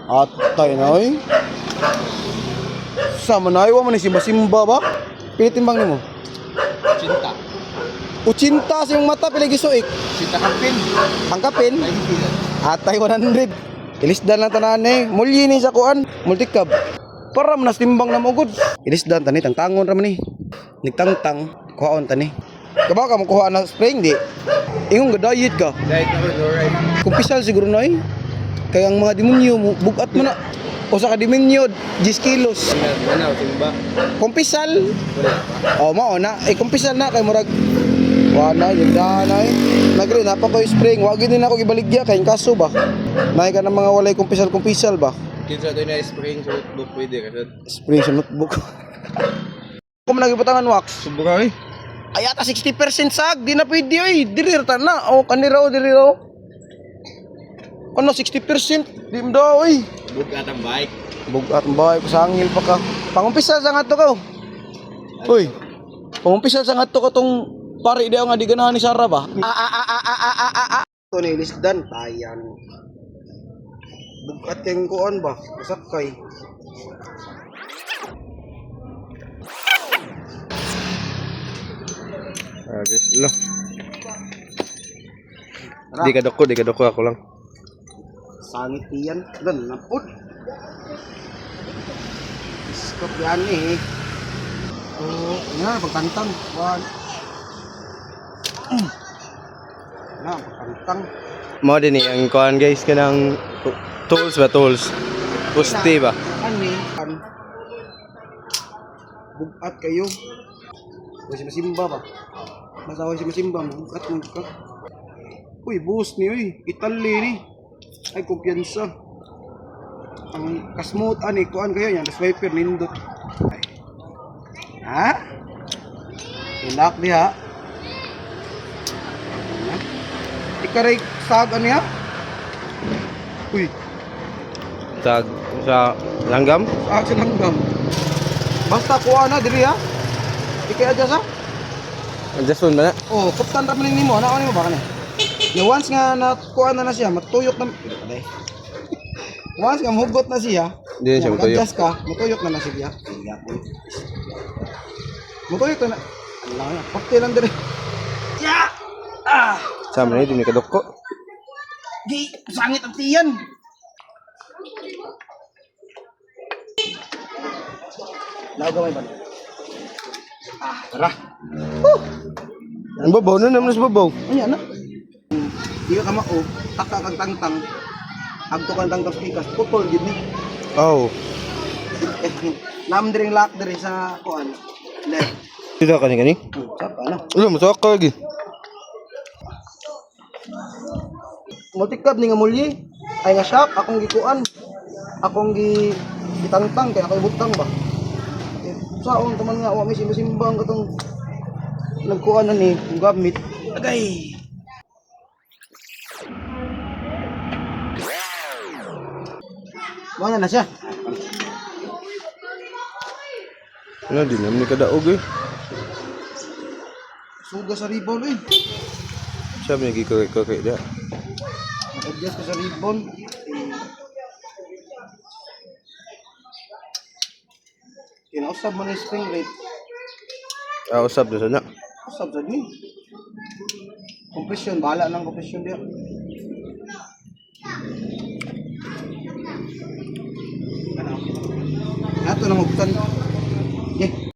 Atay na oy. Sama na iwa mo ni simba-simba ba? Pilitin bang nimo? Cinta. Uchinta sa yung mata pila gisuik. Cinta kapin. Ang kapin, 90. atay 100. Ilisdan lang tanan eh. Mulyi ni sa kuan, multicab. Para man timbang na mogod. Ilisdan tani tangtangon ra man ni. Nigtangtang kuhaon tani. Kabaw ka mo kuha na spring di. Ingon ga diet ka. Diet na rin, alright. Kumpisal siguro na eh. Kaya ang mga demonyo bugat mo na. O sa kademonyo 10 kilos. Manaw, timba. Kumpisal. O mao na. Kumpisal na kay murag wala yung danay. Nagre na pa ko spring. Wa gid din ako gibaligya kay kaso ba. Nay ka ng mga walay kumpisal ba. Kinsa to na spring sa notebook pwede kasi. Spring sa notebook. Kung nagibutangan wax. Subra eh. Ay ata 60% sag, di na pwede oy. Diri ta na. O kaniraw diri raw. Ano 60%? Di mo daw oy. Bugat ang bike. Bugat ang bahay, pasangil pa ka. Pangumpisal sa nga to ka. Uy, pangumpisal sa nga to ka tong pari di nga di ganahan ni Sarah ba? Ito ni Lisdan, tayan. Bugat kayong kuan ba? Masakay. Guys, lo. Di ka doko ako lang. Sangit iyan. Dan, napod. Stop yan eh. Oh, yan, pagtantang. One. Yan, pagtantang. Mo din ang kuan guys kanang tools. Pusti ba? Ano eh? Bugat kayo. Huwag si masimba ba? Masawa si masimba. Bugat. Uy, boss ni, uy. Italy ni. Ay, kumpiyansa. Ang kasmooth, ani, kuan kayo yan. Swiper, nindot. Ay. Ha? Ilak di ha? Ikaray sag, ano ya? Uy, Sa langgam? sag sa langgam. Basta kuha na, dili ha? Ikay adya sa? Adjustment ba na? Oh, kuptan ra man nimo, ano mo ba kanina? Ya once nga nakuha na siya, matuyok na. Once nga mugot na siya, Di na siya matuyok. mag-adjust ka, matuyok na siya. Matuyok na. Allah na, pakti lang dire. Ya! Ah! Sama ni di ka doko. Di, sangit ang tiyan. Nagamay ba? Tara. Ang babaw na naman sa babaw. Ano na? Di ka mao, taka kag tangtang. Agto kang tangtang pikas, putol gid ni. Oh. Nam diring lock diri sa kuan. Left. Sida kani. Sapa na. Ulo mo ka lagi. Multicab ni nga mulyi. Ay nga shock akong gikuan. Akong gitangtang kay ako ibutang ba. Saon taman nga wa may simbang katong nagkuan na ni gamit. Agay. Mana na siya? Ano di naman ni kadaog eh. Suga sa ribbon eh. Sabi ni gikoy da. Nag-adjust ka sa ribbon. Kinausap mo na yung spring rate. Usab na sana. Usap sa ni. Compression, bahala ng compression diya. Ato na magtan.